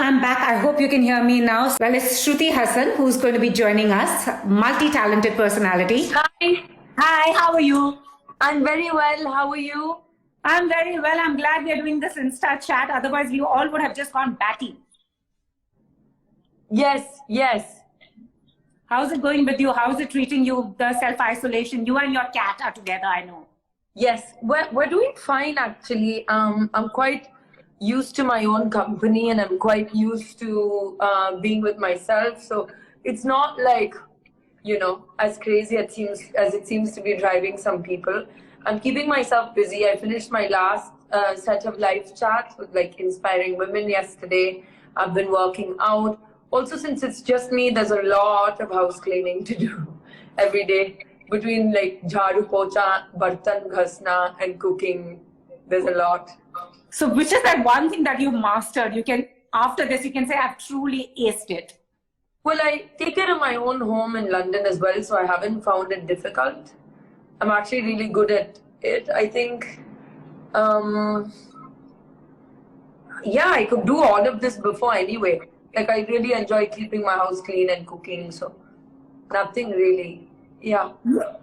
I'm back. I hope you can hear me now. Well, it's Shruti Hasan who's going to be joining us, multi-talented personality. Hi. Hi, how are you? I'm very well. How are you? I'm very well. I'm glad we're doing this Insta chat. Otherwise, we all would have just gone batty. Yes. How's it going with you? How's it treating you, the self-isolation? You and your cat are together, I know. Yes, we're doing fine actually. I'm quite used to my own company and I'm quite used to being with myself. So it's not like, as crazy as it seems to be driving some people. I'm keeping myself busy. I finished my last set of live chats with like inspiring women yesterday. I've been working out. Also, since it's just me, there's a lot of house cleaning to do every day. Between like jharu pocha, bartan ghasna, and cooking, there's a lot. So which is that one thing that you mastered? After this, you can say, I've truly aced it. Well, I take care of my own home in London as well, so I haven't found it difficult. I'm actually really good at it. I think, I could do all of this before anyway. Like, I really enjoy keeping my house clean and cooking, so nothing really. Yeah.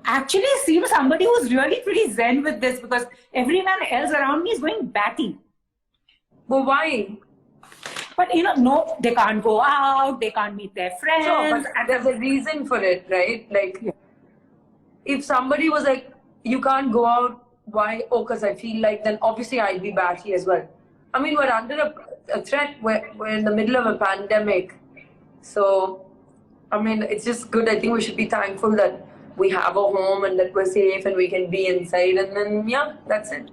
Actually, seems somebody who's really pretty zen with this because everyone else around me is going batty. Well, why? But no, they can't go out, they can't meet their friends. Sure, but there's a reason for it, right? Like, if somebody was like, you can't go out, why? Oh, because I feel like, then obviously I'll be batty as well. I mean, we're under a threat, we're in the middle of a pandemic. So, I mean, it's just good. I think we should be thankful that we have a home and that we're safe and we can be inside. And then, yeah, that's it.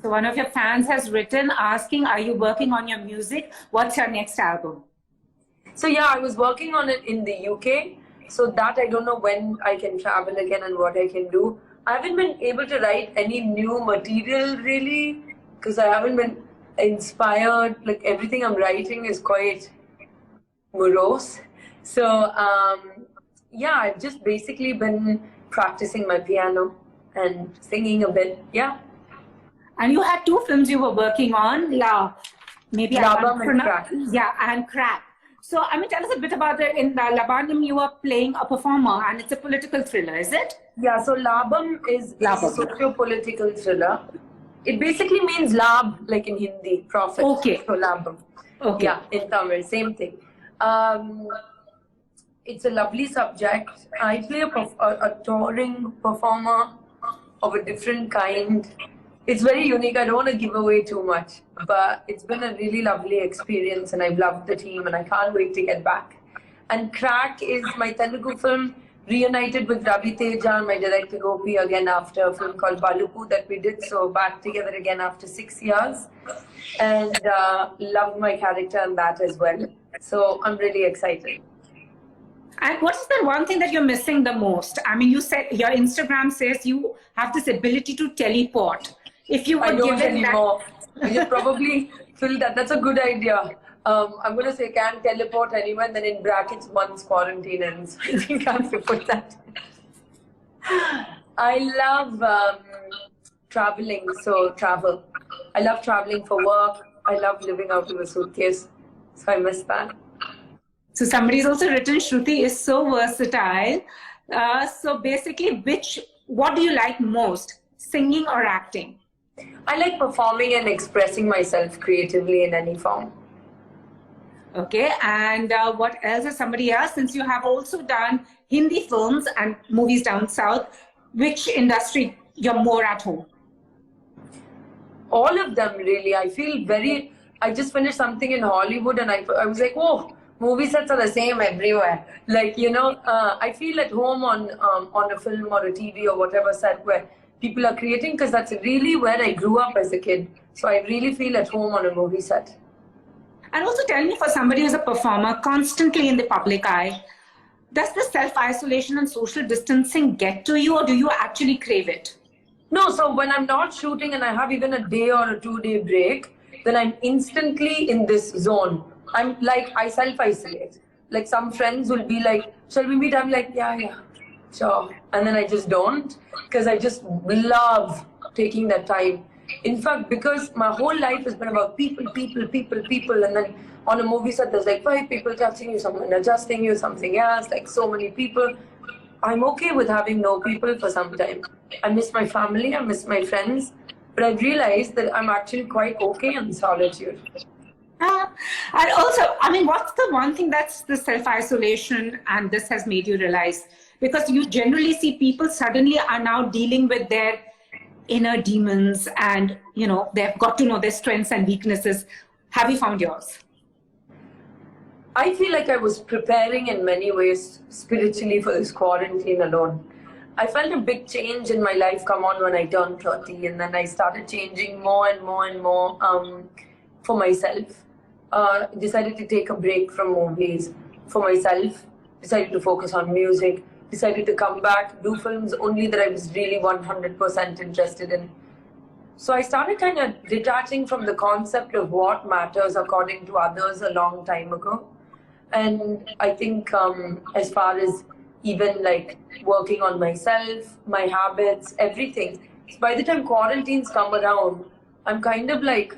So one of your fans has written asking, are you working on your music? What's your next album? So, yeah, I was working on it in the UK. So that I don't know when I can travel again and what I can do. I haven't been able to write any new material really because I haven't been inspired. Like everything I'm writing is quite morose. So, I've just basically been practicing my piano and singing a bit. Yeah. And you had two films you were working on, Labam and Crack. Yeah, and Crack. So, I mean, tell us a bit about it. In the Labandam, you were playing a performer and it's a political thriller, is it? Yeah, so Labam is a socio-political thriller. It basically means lab, like in Hindi, prophet. Okay. So Labam. Okay. Yeah, in Tamil, same thing. It's a lovely subject. I play a touring performer of a different kind. It's very unique. I don't want to give away too much, but it's been a really lovely experience and I've loved the team and I can't wait to get back. And Crack is my Telugu film, reunited with Ravi, Tejaa and my director Gopi again after a film called Balupu that we did. So back together again after 6 years. And love my character in that as well. So I'm really excited. And what is the one thing that you're missing the most? I mean, you said your Instagram says you have this ability to teleport. If you I don't anymore. You should probably fill that. That's a good idea. I'm going to say can't teleport anywhere, and then in brackets, once quarantine ends. I think I have to put that. I love traveling, so travel. I love traveling for work. I love living out of a suitcase. So I miss that. So somebody's also written, Shruti is so versatile. So basically, what do you like most, singing or acting? I like performing and expressing myself creatively in any form. Okay, and what else is somebody else? Since you have also done Hindi films and movies down south, which industry you're more at home? All of them, really. I just finished something in Hollywood and I was like, oh, movie sets are the same everywhere. Like, I feel at home on a film or a TV or whatever set where people are creating because that's really where I grew up as a kid. So I really feel at home on a movie set. And also tell me, for somebody who's a performer constantly in the public eye, does the self-isolation and social distancing get to you or do you actually crave it? No, so when I'm not shooting and I have even a day or a 2-day break, then I'm instantly in this zone. I'm like, I self-isolate. Like some friends will be like, shall we meet? I'm like, yeah, sure. And then I just don't because I just love taking that time. In fact, because my whole life has been about people, and then on a movie set, there's like 5 people touching you, someone adjusting you, something else, like so many people. I'm okay with having no people for some time. I miss my family, I miss my friends, but I've realized that I'm actually quite okay in solitude. And also, I mean, what's the one thing that's the self-isolation and this has made you realize? Because you generally see people suddenly are now dealing with their inner demons and, you know, they've got to know their strengths and weaknesses. Have you found yours? I feel like I was preparing in many ways spiritually for this quarantine alone. I felt a big change in my life come on when I turned 30, and then I started changing more and more for myself. Decided to take a break from movies for myself, decided to focus on music, decided to come back, do films only that I was really 100% interested in. So I started kind of detaching from the concept of what matters according to others a long time ago. And I think as far as even like working on myself, my habits, everything. So by the time quarantines come around, I'm kind of like,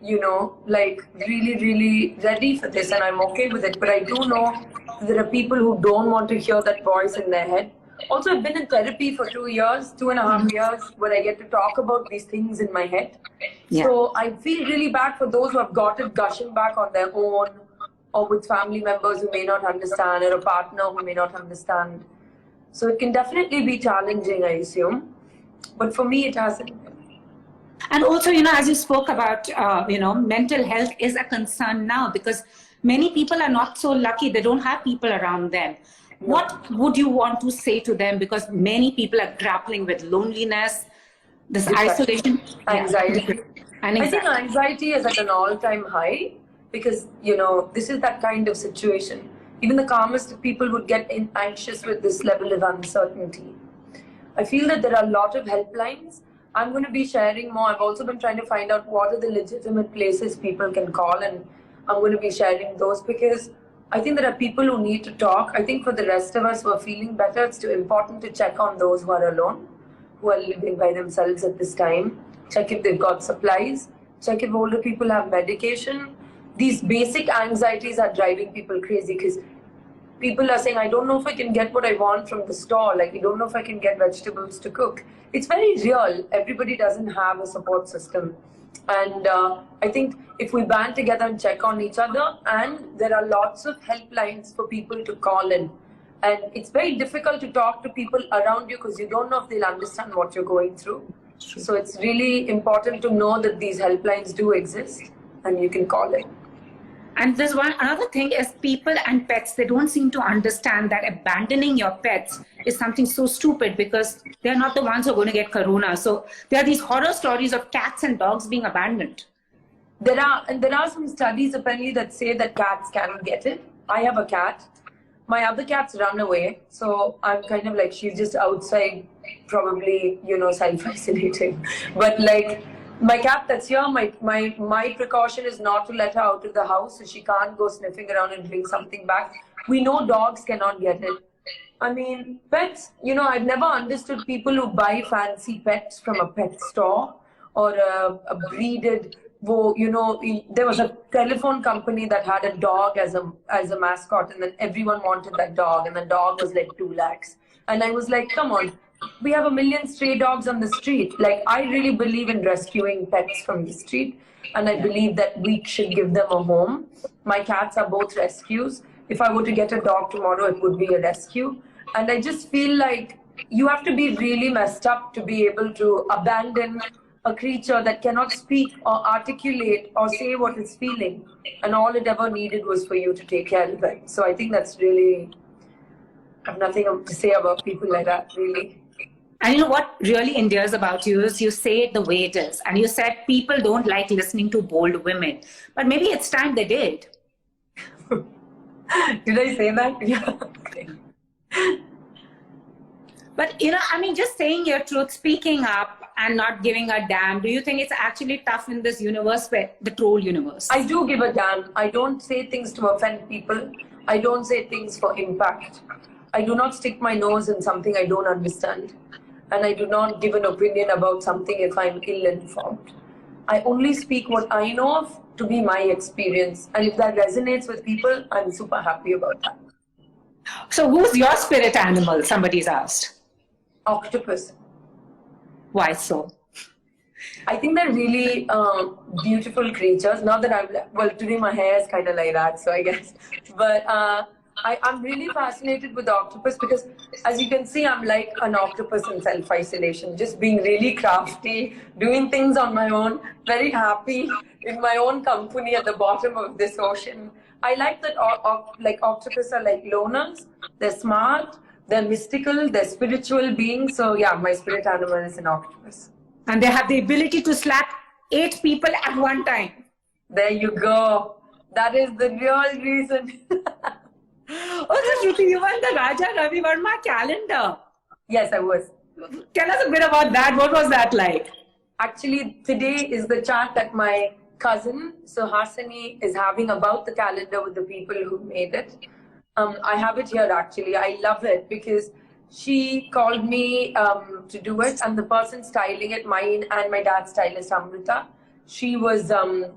you know, like really ready for this and I'm okay with it. But I do know there are people who don't want to hear that voice in their head. Also, I've been in therapy for 2 years, 2.5 years, where I get to talk about these things in my head. Yeah. So I feel really bad for those who have got it gushing back on their own, or with family members who may not understand, or a partner who may not understand. So it can definitely be challenging, I assume. But for me, it hasn't. And also, you know, as you spoke about, you know, mental health is a concern now because many people are not so lucky. They don't have people around them. No. What would you want to say to them? Because many people are grappling with loneliness, this isolation, anxiety. Yeah. And I think anxiety is at an all-time high because, you know, this is that kind of situation. Even the calmest of people would get anxious with this level of uncertainty. I feel that there are a lot of helplines. I'm going to be sharing more. I've also been trying to find out what are the legitimate places people can call, and I'm going to be sharing those because I think there are people who need to talk. I think for the rest of us who are feeling better, it's important to check on those who are alone, who are living by themselves at this time. Check if they've got supplies. Check if older people have medication. These basic anxieties are driving people crazy because people are saying, I don't know if I can get what I want from the store. Like, I don't know if I can get vegetables to cook. It's very real. Everybody doesn't have a support system. And I think if we band together and check on each other, and there are lots of helplines for people to call in. And it's very difficult to talk to people around you because you don't know if they'll understand what you're going through. So it's really important to know that these helplines do exist and you can call it. And there's another thing is people and pets, they don't seem to understand that abandoning your pets is something so stupid because they're not the ones who are going to get corona. So there are these horror stories of cats and dogs being abandoned. There are some studies apparently that say that cats can get it. I have a cat. My other cats run away. So I'm kind of like, she's just outside, probably, you know, self-isolating. But like, my cat that's here, my precaution is not to let her out of the house so she can't go sniffing around and bring something back. We know dogs cannot get it. I mean, pets, you know, I've never understood people who buy fancy pets from a pet store or a breeded, you know, there was a telephone company that had a dog as a mascot, and then everyone wanted that dog, and the dog was like 2 lakhs. And I was like, come on. We have 1 million stray dogs on the street. Like, I really believe in rescuing pets from the street, and I believe that we should give them a home. My cats are both rescues. If I were to get a dog tomorrow, it would be a rescue. And I just feel like you have to be really messed up to be able to abandon a creature that cannot speak or articulate or say what it's feeling. And all it ever needed was for you to take care of it. So I think that's really, I have nothing to say about people like that, really. And you know what really endears about you is you say it the way it is. And you said people don't like listening to bold women. But maybe it's time they did. Did I say that? Yeah. Okay. But, you know, I mean, just saying your truth, speaking up and not giving a damn, do you think it's actually tough in this universe, the troll universe? I do give a damn. I don't say things to offend people. I don't say things for impact. I do not stick my nose in something I don't understand. and I do not give an opinion about something if I'm ill-informed. I only speak what I know of to be my experience, and if that resonates with people, I'm super happy about that. So who's your spirit animal? Somebody's asked. Octopus. Why so? I think they're really beautiful creatures. Not that well, today my hair is kind of like that, so I guess. But I'm really fascinated with the octopus because, as you can see, I'm like an octopus in self-isolation, just being really crafty, doing things on my own, very happy in my own company at the bottom of this ocean. I like that like octopus are like loners. They're smart, they're mystical, they're spiritual beings. So yeah, my spirit animal is an octopus. And they have the ability to slap 8 people at one time. There you go. That is the real reason. Oh, so Shruti, you won the Raja Ravi Verma calendar. Yes, I was. Tell us a bit about that. What was that like? Actually, today is the chat that my cousin, so Hasani, is having about the calendar with the people who made it. I have it here actually. I love it because she called me to do it, and the person styling it, mine and my dad's stylist Amrita, she was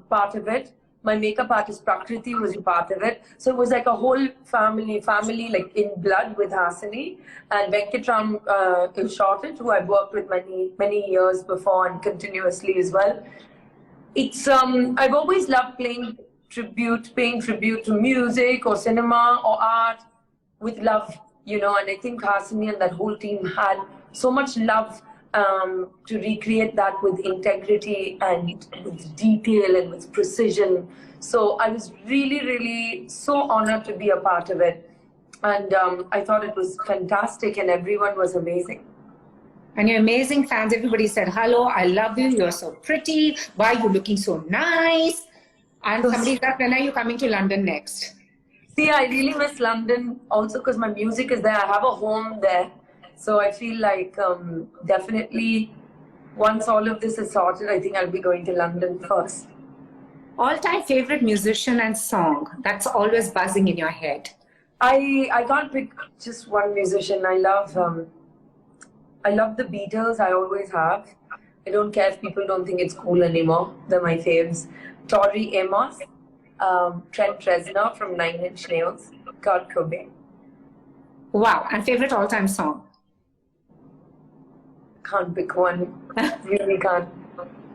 part of it. My makeup artist Prakriti was a part of it. So it was like a whole family like in blood with Hasani. And Venkatram shot it, who I've worked with many years before and continuously as well. It's I've always loved paying tribute to music or cinema or art with love, you know, and I think Hasani and that whole team had so much love to recreate that with integrity and with detail and with precision. So I was really so honored to be a part of it. And I thought it was fantastic and everyone was amazing. And your amazing fans, everybody said, hello, I love you, you're so pretty, why are you looking so nice? And somebody said, when are you coming to London next? See, I really miss London also because my music is there. I have a home there. So I feel like definitely once all of this is sorted, I think I'll be going to London first. All-time favorite musician and song that's always buzzing in your head? I can't pick just one musician. I love the Beatles. I always have. I don't care if people don't think it's cool anymore. They're my faves. Tori Amos, Trent Reznor from Nine Inch Nails, Kurt Cobain. Wow, and favorite all-time song? Can't pick one. Really can't.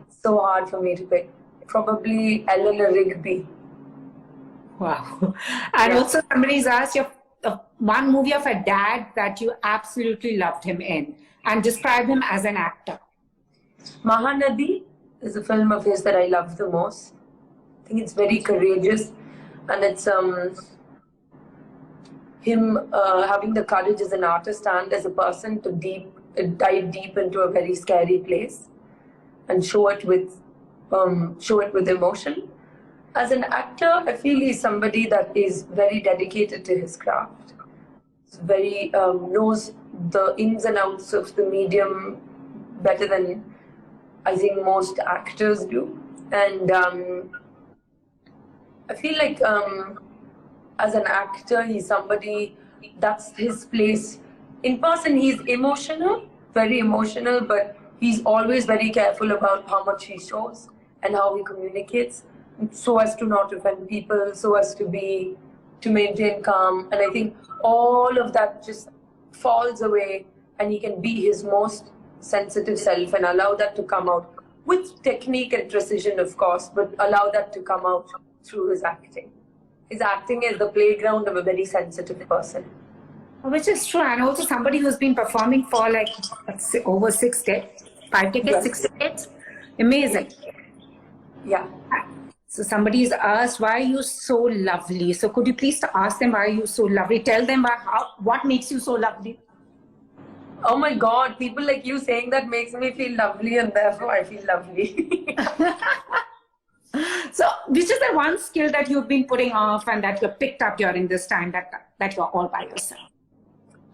So hard for me to pick. Probably Eleanor Rigby. Wow. And also somebody's asked you one movie of a dad that you absolutely loved him in and describe him as an actor. Mahanadi is a film of his that I love the most. I think it's very courageous and it's him having the courage as an artist and as a person to dive deep into a very scary place and show it with emotion. As an actor, I feel he's somebody that is very dedicated to his craft. Very knows the ins and outs of the medium better than I think most actors do. And I feel like as an actor, he's somebody that's his place. In person, he's emotional, very emotional, but he's always very careful about how much he shows and how he communicates, so as to not offend people, so as to maintain calm. And I think all of that just falls away and he can be his most sensitive self and allow that to come out with technique and precision, of course, but allow that to come out through his acting. His acting is the playground of a very sensitive person. Which is true. And also somebody who's been performing for like over 6 decades, 5 decades, Yes. 6 decades. Amazing. Yeah. So somebody's asked, why are you so lovely? So could you please ask them, why are you so lovely? Tell them what makes you so lovely? Oh my God, people like you saying that makes me feel lovely and therefore I feel lovely. So which is the one skill that you've been putting off and that you picked up during this time that you're all by yourself?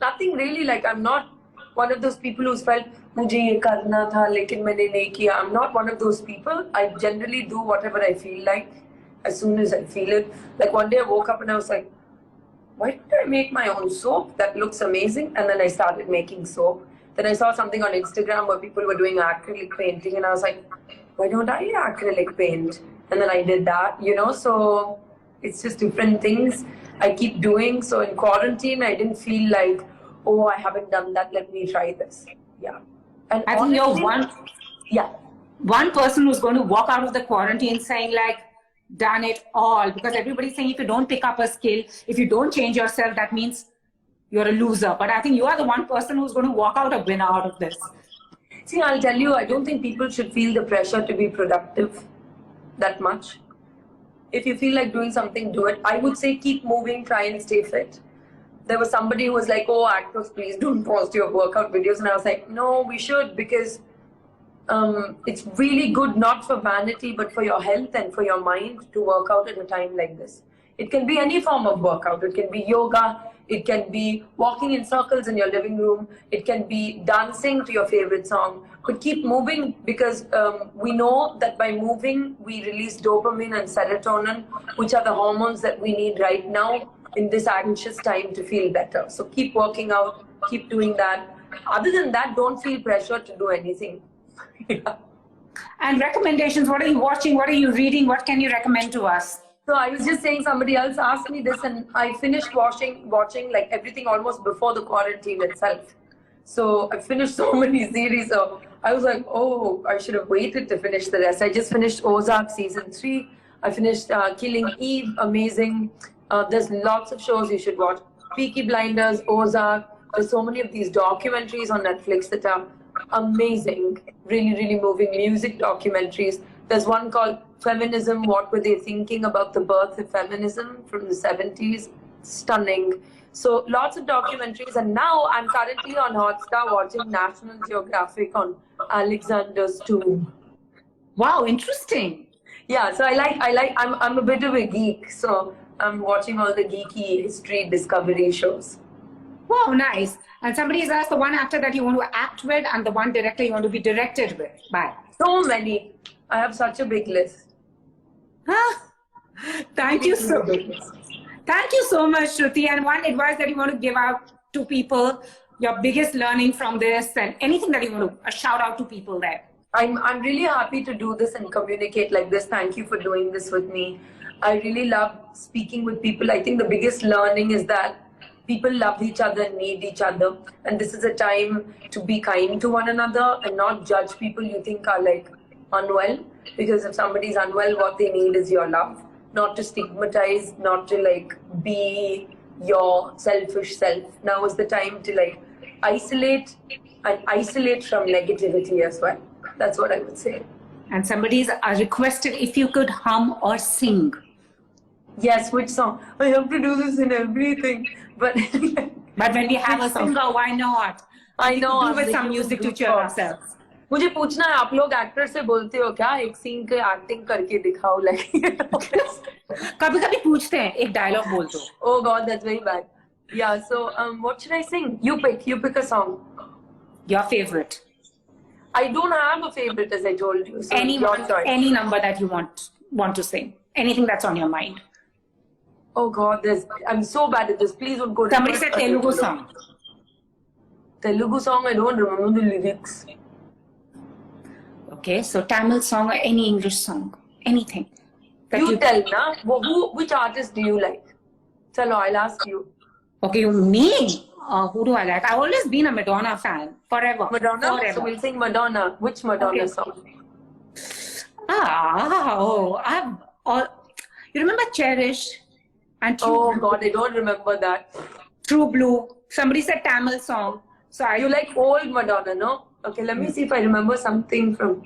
Nothing really, like I'm not one of those people who's felt, "Mujhe ye karna tha, lekin maine nahi kiya." I'm not one of those people. I generally do whatever I feel like as soon as I feel it. Like one day I woke up and I was like, why did I make my own soap? That looks amazing. And then I started making soap. Then I saw something on Instagram where people were doing acrylic painting, and I was like, why don't I acrylic paint? And then I did that, you know. So it's just different things I keep doing. So in quarantine, I didn't feel like, oh, I haven't done that, let me try this. Yeah. And I think honestly, you're one person who's going to walk out of the quarantine saying like, done it all, because everybody's saying if you don't pick up a skill, if you don't change yourself, that means you're a loser. But I think you are the one person who's going to walk out a winner out of this. See, I'll tell you, I don't think people should feel the pressure to be productive that much. If you feel like doing something, do it. I would say keep moving, try and stay fit. There was somebody who was like, oh, actors, please don't post your workout videos. And I was like, no, we should, because it's really good, not for vanity, but for your health and for your mind to work out at a time like this. It can be any form of workout. It can be yoga. It can be walking in circles in your living room. It can be dancing to your favorite song. But keep moving, because we know that by moving, we release dopamine and serotonin, which are the hormones that we need right now in this anxious time to feel better. So keep working out, keep doing that. Other than that, don't feel pressure to do anything. Yeah. And recommendations, what are you watching? What are you reading? What can you recommend to us? So I was just saying, somebody else asked me this, and I finished watching like everything almost before the quarantine itself. So I finished so many series. So I was like, oh, I should have waited to finish the rest. I just finished Ozark season 3. I finished Killing Eve, amazing. There's lots of shows you should watch. Peaky Blinders, Ozark. There's so many of these documentaries on Netflix that are amazing, really, really moving. Music documentaries. There's one called Feminism, What Were They Thinking, about the birth of feminism from the 70s. Stunning. So lots of documentaries, and now I'm currently on Hotstar watching National Geographic on Alexander's tomb. Wow, interesting. Yeah, so I'm a bit of a geek, so I'm watching all the geeky history discovery shows. Wow, nice. And somebody has asked the one actor that you want to act with and the one director you want to be directed with by. So many. I have such a big list. Thank you so much, Shruti. And one advice that you want to give out to people, your biggest learning from this, and anything that you want to shout out to people there. I'm really happy to do this and communicate like this. Thank you for doing this with me. I really love speaking with people. I think the biggest learning is that people love each other and need each other. And this is a time to be kind to one another and not judge people you think are like unwell. Because if somebody's unwell, what they need is your love. Not to stigmatize, not to like be your selfish self. Now is the time to like isolate from negativity as well. That's what I would say. And somebody's requested if you could hum or sing. Yes, which song? I have to do this in everything. But when we have a singer, why not? I know. With some music to cheer ourselves. मुझे पूछना है, आप लोग actor से बोलते हो क्या, एक सीन के एक्टिंग करके दिखाओ like कभी-कभी पूछते हैं, एक डायलॉग बोल दो. Oh God, that's very bad. Yeah, so what should I sing? You pick a song. Your favorite. I don't have a favorite, as I told you. So any number that you want to sing. Anything that's on your mind. Oh God, I'm so bad at this. Please don't go. Somebody said Telugu song. Telugu song, I don't remember the lyrics. Okay, so Tamil song or any English song, anything. You tell, na? Which artist do you like? Chalo, I'll ask you. Okay, me? Who do I like? I've always been a Madonna fan, forever. Madonna? Forever. So we'll sing Madonna. Which Madonna song? You remember Cherish? And True Blue? God, I don't remember that. True Blue. Somebody said Tamil song. So you like old Madonna, no? Okay, let me see if I remember something from...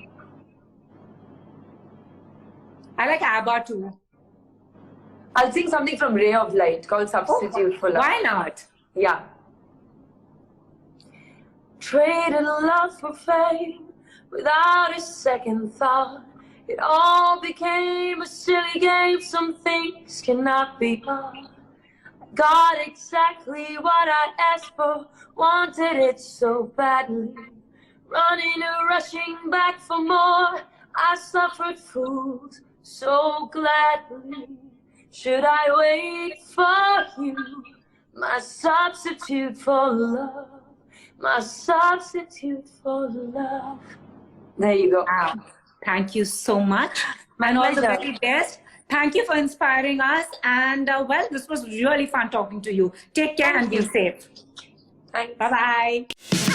I like ABBA too. I'll sing something from Ray of Light called Substitute for Love. Why not? Yeah. Traded love for fame without a second thought. It all became a silly game. Some things cannot be bought. Got exactly what I asked for. Wanted it so badly. Running and rushing back for more. I suffered fools so gladly. Should I wait for you, my substitute for love? my substitute for love. There you go. Wow. Thank you so much. My And all the pleasure. very best. Thank you for inspiring us. And well, this was really fun talking to you. Take care and be safe. Thanks. Bye-bye.